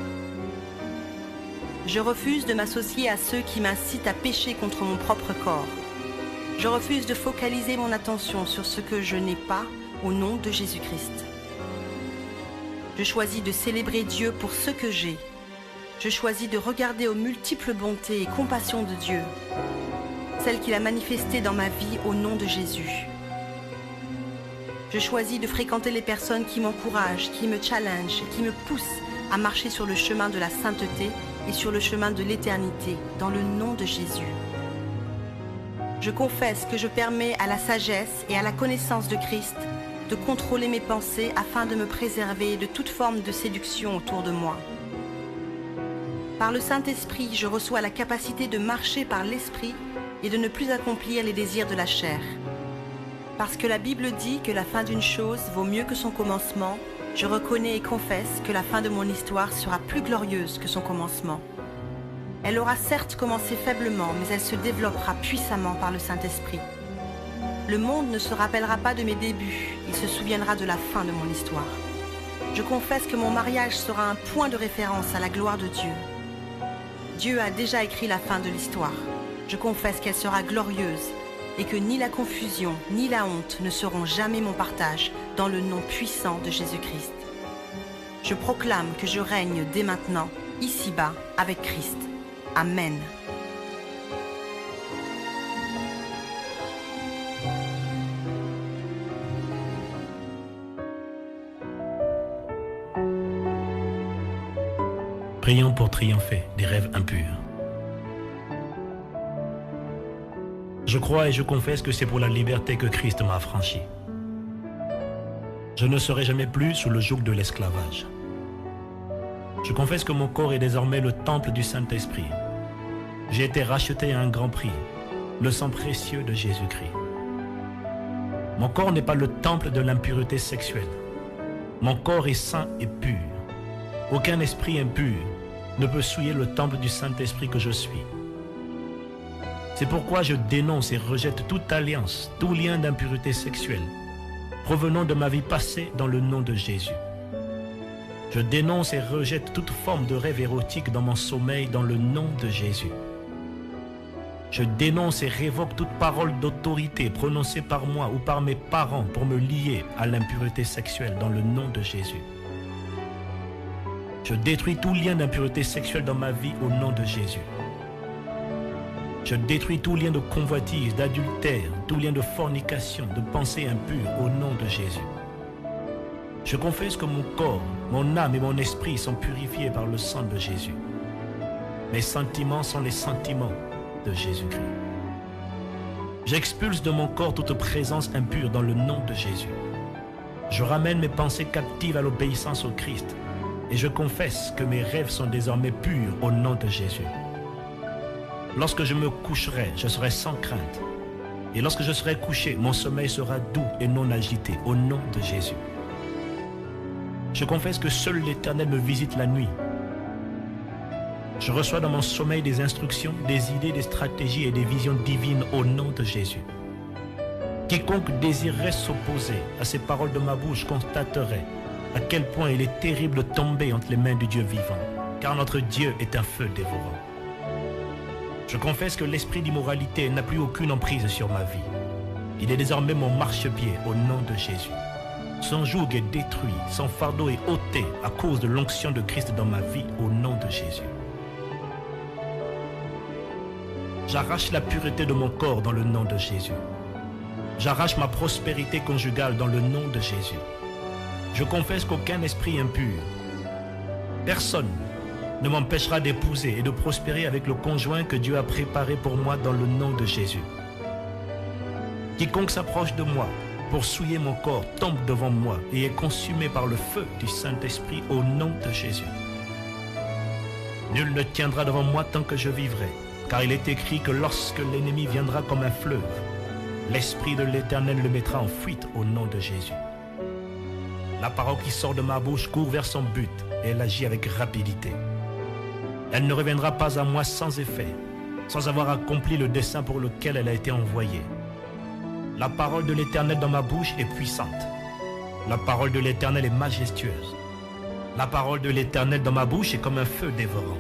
Je refuse de m'associer à ceux qui m'incitent à pécher contre mon propre corps. Je refuse de focaliser mon attention sur ce que je n'ai pas au nom de Jésus-Christ. Je choisis de célébrer Dieu pour ce que j'ai. Je choisis de regarder aux multiples bontés et compassions de Dieu, celles qu'il a manifestées dans ma vie au nom de Jésus. Je choisis de fréquenter les personnes qui m'encouragent, qui me challengent, qui me poussent à marcher sur le chemin de la sainteté et sur le chemin de l'éternité, dans le nom de Jésus. Je confesse que je permets à la sagesse et à la connaissance de Christ de contrôler mes pensées afin de me préserver de toute forme de séduction autour de moi. Par le Saint-Esprit, je reçois la capacité de marcher par l'Esprit et de ne plus accomplir les désirs de la chair. Parce que la Bible dit que la fin d'une chose vaut mieux que son commencement, je reconnais et confesse que la fin de mon histoire sera plus glorieuse que son commencement. Elle aura certes commencé faiblement, mais elle se développera puissamment par le Saint-Esprit. Le monde ne se rappellera pas de mes débuts, il se souviendra de la fin de mon histoire. Je confesse que mon mariage sera un point de référence à la gloire de Dieu. Dieu a déjà écrit la fin de l'histoire. Je confesse qu'elle sera glorieuse et que ni la confusion ni la honte ne seront jamais mon partage dans le nom puissant de Jésus-Christ. Je proclame que je règne dès maintenant, ici-bas, avec Christ. Amen. Prions pour triompher des rêves impurs. Je crois et je confesse que c'est pour la liberté que Christ m'a affranchi. Je ne serai jamais plus sous le joug de l'esclavage. Je confesse que mon corps est désormais le temple du Saint-Esprit. J'ai été racheté à un grand prix, le sang précieux de Jésus-Christ. Mon corps n'est pas le temple de l'impureté sexuelle. Mon corps est saint et pur. Aucun esprit impur ne peut souiller le temple du Saint-Esprit que je suis. C'est pourquoi je dénonce et rejette toute alliance, tout lien d'impureté sexuelle provenant de ma vie passée dans le nom de Jésus. Je dénonce et rejette toute forme de rêve érotique dans mon sommeil dans le nom de Jésus. Je dénonce et révoque toute parole d'autorité prononcée par moi ou par mes parents pour me lier à l'impureté sexuelle dans le nom de Jésus. Je détruis tout lien d'impureté sexuelle dans ma vie au nom de Jésus. Je détruis tout lien de convoitise, d'adultère, tout lien de fornication, de pensée impure au nom de Jésus. Je confesse que mon corps, mon âme et mon esprit sont purifiés par le sang de Jésus. Mes sentiments sont les sentiments de Jésus-Christ. J'expulse de mon corps toute présence impure dans le nom de Jésus. Je ramène mes pensées captives à l'obéissance au Christ et je confesse que mes rêves sont désormais purs au nom de Jésus. Lorsque je me coucherai, je serai sans crainte. Et lorsque je serai couché, mon sommeil sera doux et non agité, au nom de Jésus. Je confesse que seul l'Éternel me visite la nuit. Je reçois dans mon sommeil des instructions, des idées, des stratégies et des visions divines au nom de Jésus. Quiconque désirerait s'opposer à ces paroles de ma bouche constaterait à quel point il est terrible de tomber entre les mains du Dieu vivant, car notre Dieu est un feu dévorant. Je confesse que l'esprit d'immoralité n'a plus aucune emprise sur ma vie. Il est désormais mon marchepied au nom de Jésus. Son joug est détruit, son fardeau est ôté à cause de l'onction de Christ dans ma vie au nom de Jésus. J'arrache la pureté de mon corps dans le nom de Jésus. J'arrache ma prospérité conjugale dans le nom de Jésus. Je confesse qu'aucun esprit impur, personne, ne m'empêchera d'épouser et de prospérer avec le conjoint que Dieu a préparé pour moi dans le nom de Jésus. Quiconque s'approche de moi pour souiller mon corps tombe devant moi et est consumé par le feu du Saint-Esprit au nom de Jésus. Nul ne tiendra devant moi tant que je vivrai, car il est écrit que lorsque l'ennemi viendra comme un fleuve, l'Esprit de l'Éternel le mettra en fuite au nom de Jésus. La parole qui sort de ma bouche court vers son but et elle agit avec rapidité. Elle ne reviendra pas à moi sans effet, sans avoir accompli le dessein pour lequel elle a été envoyée. La parole de l'Éternel dans ma bouche est puissante. La parole de l'Éternel est majestueuse. La parole de l'Éternel dans ma bouche est comme un feu dévorant.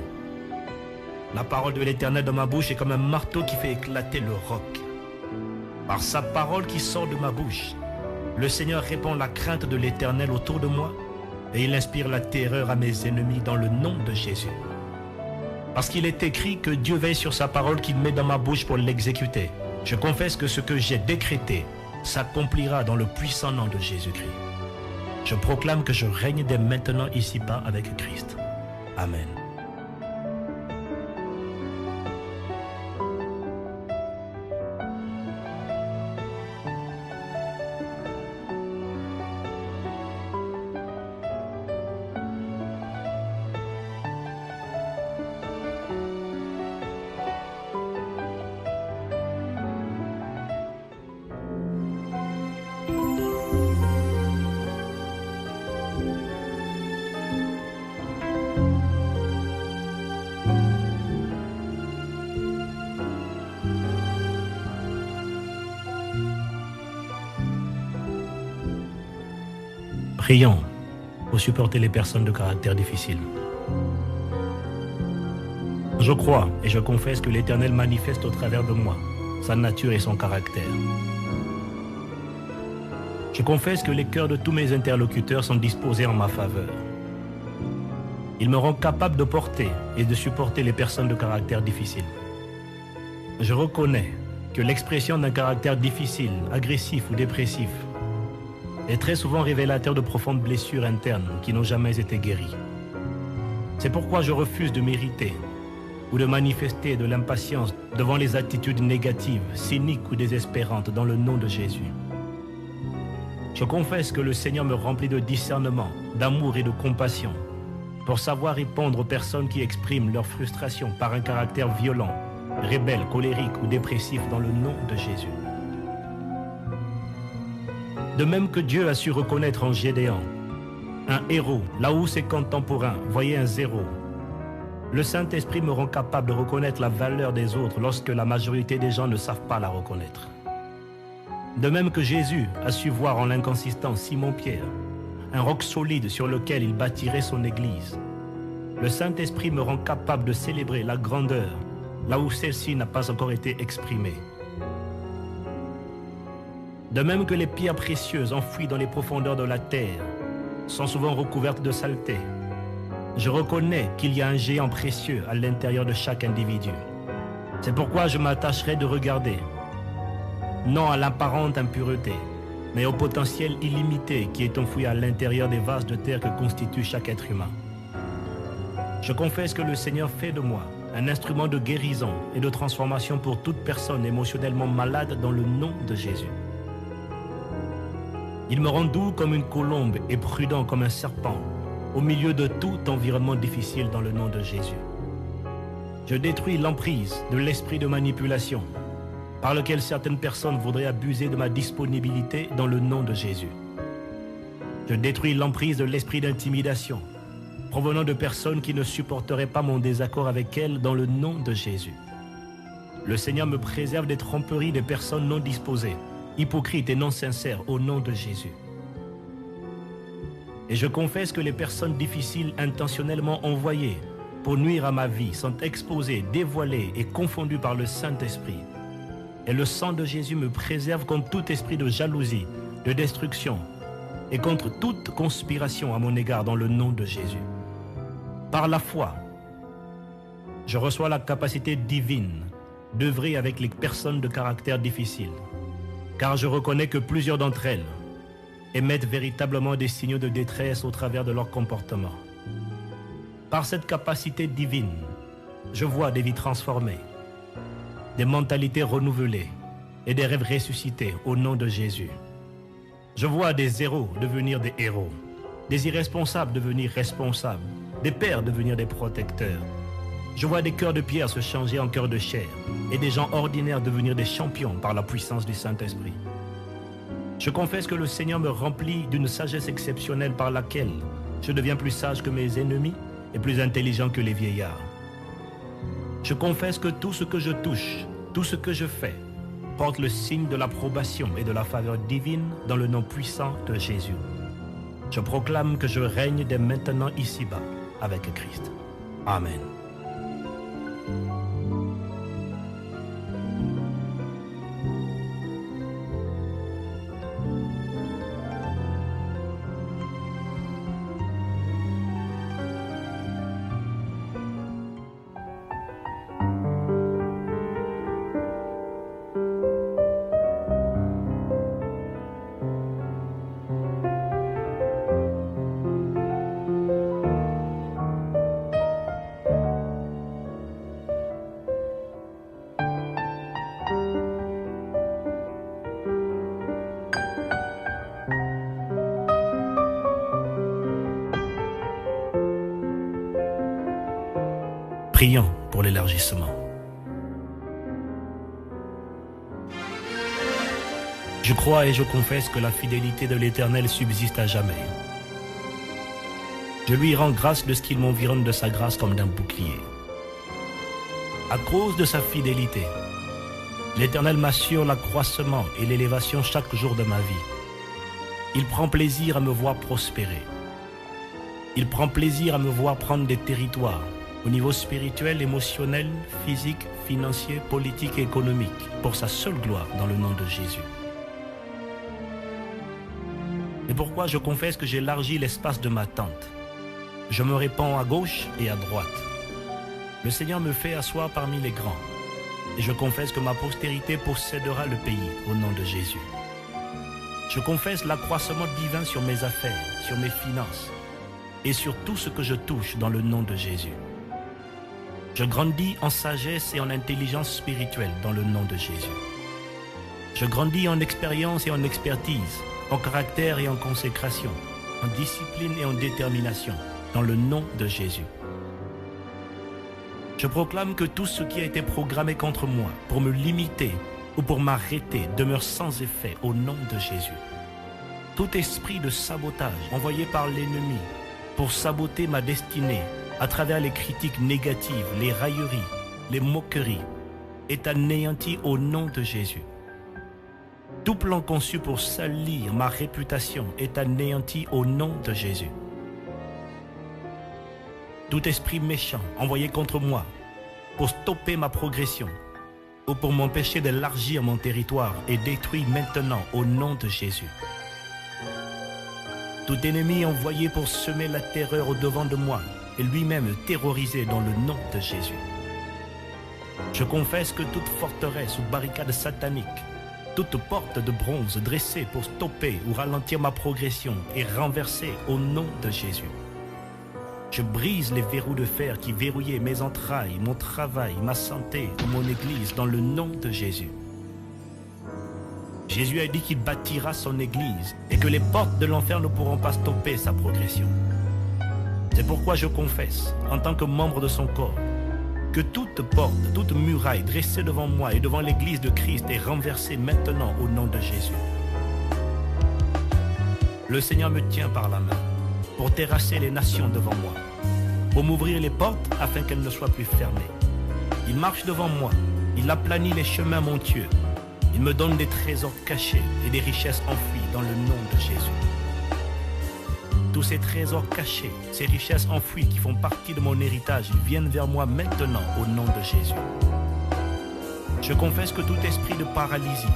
La parole de l'Éternel dans ma bouche est comme un marteau qui fait éclater le roc. Par sa parole qui sort de ma bouche, le Seigneur répand la crainte de l'Éternel autour de moi et il inspire la terreur à mes ennemis dans le nom de Jésus. Parce qu'il est écrit que Dieu veille sur sa parole qu'il met dans ma bouche pour l'exécuter. Je confesse que ce que j'ai décrété s'accomplira dans le puissant nom de Jésus-Christ. Je proclame que je règne dès maintenant ici-bas avec Christ. Amen. Prions pour supporter les personnes de caractère difficile. Je crois et je confesse que l'Éternel manifeste au travers de moi sa nature et son caractère. Je confesse que les cœurs de tous mes interlocuteurs sont disposés en ma faveur. Ils me rendent capable de porter et de supporter les personnes de caractère difficile. Je reconnais que l'expression d'un caractère difficile, agressif ou dépressif est très souvent révélateur de profondes blessures internes qui n'ont jamais été guéries. C'est pourquoi je refuse de m'irriter ou de manifester de l'impatience devant les attitudes négatives, cyniques ou désespérantes dans le nom de Jésus. Je confesse que le Seigneur me remplit de discernement, d'amour et de compassion pour savoir répondre aux personnes qui expriment leur frustration par un caractère violent, rebelle, colérique ou dépressif dans le nom de Jésus. De même que Dieu a su reconnaître en Gédéon un héros, là où ses contemporains voyaient un zéro, le Saint-Esprit me rend capable de reconnaître la valeur des autres lorsque la majorité des gens ne savent pas la reconnaître. De même que Jésus a su voir en l'inconsistant Simon-Pierre un roc solide sur lequel il bâtirait son église, le Saint-Esprit me rend capable de célébrer la grandeur là où celle-ci n'a pas encore été exprimée. De même que les pierres précieuses enfouies dans les profondeurs de la terre sont souvent recouvertes de saleté, je reconnais qu'il y a un géant précieux à l'intérieur de chaque individu. C'est pourquoi je m'attacherai de regarder, non à l'apparente impureté, mais au potentiel illimité qui est enfoui à l'intérieur des vases de terre que constitue chaque être humain. Je confesse que le Seigneur fait de moi un instrument de guérison et de transformation pour toute personne émotionnellement malade dans le nom de Jésus. Il me rend doux comme une colombe et prudent comme un serpent au milieu de tout environnement difficile dans le nom de Jésus. Je détruis l'emprise de l'esprit de manipulation par lequel certaines personnes voudraient abuser de ma disponibilité dans le nom de Jésus. Je détruis l'emprise de l'esprit d'intimidation provenant de personnes qui ne supporteraient pas mon désaccord avec elles dans le nom de Jésus. Le Seigneur me préserve des tromperies des personnes non disposées, hypocrites et non sincères au nom de Jésus. Et je confesse que les personnes difficiles intentionnellement envoyées pour nuire à ma vie sont exposées, dévoilées et confondues par le Saint-Esprit. Et le sang de Jésus me préserve contre tout esprit de jalousie, de destruction et contre toute conspiration à mon égard dans le nom de Jésus. Par la foi, je reçois la capacité divine d'œuvrer avec les personnes de caractère difficile, car je reconnais que plusieurs d'entre elles émettent véritablement des signaux de détresse au travers de leur comportement. Par cette capacité divine, je vois des vies transformées, des mentalités renouvelées et des rêves ressuscités au nom de Jésus. Je vois des héros devenir des héros, des irresponsables devenir responsables, des pères devenir des protecteurs. Je vois des cœurs de pierre se changer en cœurs de chair et des gens ordinaires devenir des champions par la puissance du Saint-Esprit. Je confesse que le Seigneur me remplit d'une sagesse exceptionnelle par laquelle je deviens plus sage que mes ennemis et plus intelligent que les vieillards. Je confesse que tout ce que je touche, tout ce que je fais, porte le signe de l'approbation et de la faveur divine dans le nom puissant de Jésus. Je proclame que je règne dès maintenant ici-bas avec Christ. Amen. Prions pour l'élargissement. Je crois et je confesse que la fidélité de l'Éternel subsiste à jamais. Je lui rends grâce de ce qu'il m'environne de sa grâce comme d'un bouclier. À cause de sa fidélité, l'Éternel m'assure l'accroissement et l'élévation chaque jour de ma vie. Il prend plaisir à me voir prospérer. Il prend plaisir à me voir prendre des territoires au niveau spirituel, émotionnel, physique, financier, politique et économique, pour sa seule gloire dans le nom de Jésus. Et pourquoi je confesse que j'élargis l'espace de ma tente. Je me répands à gauche et à droite. Le Seigneur me fait asseoir parmi les grands. Et je confesse que ma postérité possédera le pays au nom de Jésus. Je confesse l'accroissement divin sur mes affaires, sur mes finances et sur tout ce que je touche dans le nom de Jésus. Je grandis en sagesse et en intelligence spirituelle dans le nom de Jésus. Je grandis en expérience et en expertise, en caractère et en consécration, en discipline et en détermination, dans le nom de Jésus. Je proclame que tout ce qui a été programmé contre moi pour me limiter ou pour m'arrêter demeure sans effet au nom de Jésus. Tout esprit de sabotage envoyé par l'ennemi pour saboter ma destinée à travers les critiques négatives, les railleries, les moqueries, est anéanti au nom de Jésus. Tout plan conçu pour salir ma réputation est anéanti au nom de Jésus. Tout esprit méchant envoyé contre moi pour stopper ma progression ou pour m'empêcher d'élargir mon territoire est détruit maintenant au nom de Jésus. Tout ennemi envoyé pour semer la terreur au devant de moi et lui-même terrorisé dans le nom de Jésus. Je confesse que toute forteresse ou barricade satanique, toute porte de bronze dressée pour stopper ou ralentir ma progression est renversée au nom de Jésus. Je brise les verrous de fer qui verrouillaient mes entrailles, mon travail, ma santé ou mon église dans le nom de Jésus. Jésus a dit qu'il bâtira son église et que les portes de l'enfer ne pourront pas stopper sa progression. C'est pourquoi je confesse, en tant que membre de son corps, que toute porte, toute muraille dressée devant moi et devant l'église de Christ est renversée maintenant au nom de Jésus. Le Seigneur me tient par la main pour terrasser les nations devant moi, pour m'ouvrir les portes afin qu'elles ne soient plus fermées. Il marche devant moi, il aplanit les chemins montueux, il me donne des trésors cachés et des richesses enfouies dans le nom de Jésus. Tous ces trésors cachés, ces richesses enfouies qui font partie de mon héritage viennent vers moi maintenant au nom de Jésus. Je confesse que tout esprit de paralysie,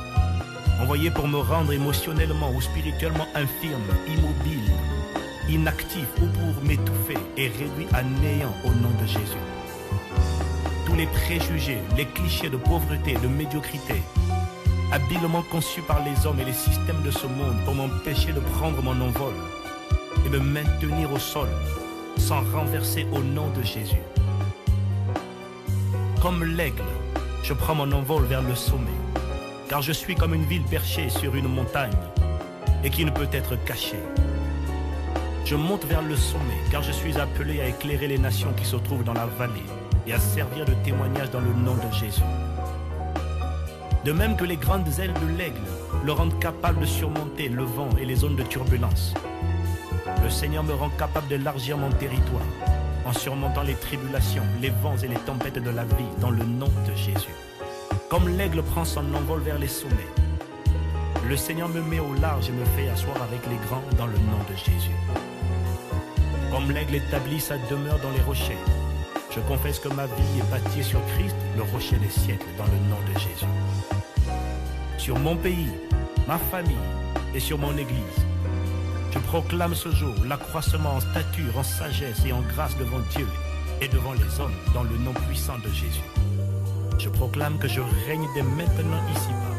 envoyé pour me rendre émotionnellement ou spirituellement infirme, immobile, inactif ou pour m'étouffer, est réduit à néant au nom de Jésus. Tous les préjugés, les clichés de pauvreté et de médiocrité, habilement conçus par les hommes et les systèmes de ce monde pour m'empêcher de prendre mon envol et me maintenir au sol, sans renverser au nom de Jésus. Comme l'aigle, je prends mon envol vers le sommet, car je suis comme une ville perchée sur une montagne et qui ne peut être cachée. Je monte vers le sommet, car je suis appelé à éclairer les nations qui se trouvent dans la vallée et à servir de témoignage dans le nom de Jésus. De même que les grandes ailes de l'aigle le rendent capable de surmonter le vent et les zones de turbulence, le Seigneur me rend capable d'élargir mon territoire en surmontant les tribulations, les vents et les tempêtes de la vie dans le nom de Jésus. Comme l'aigle prend son envol vers les sommets, le Seigneur me met au large et me fait asseoir avec les grands dans le nom de Jésus. Comme l'aigle établit sa demeure dans les rochers, je confesse que ma vie est bâtie sur Christ, le rocher des siècles, dans le nom de Jésus. Sur mon pays, ma famille et sur mon Église, je proclame ce jour l'accroissement en stature, en sagesse et en grâce devant Dieu et devant les hommes dans le nom puissant de Jésus. Je proclame que je règne dès maintenant ici-bas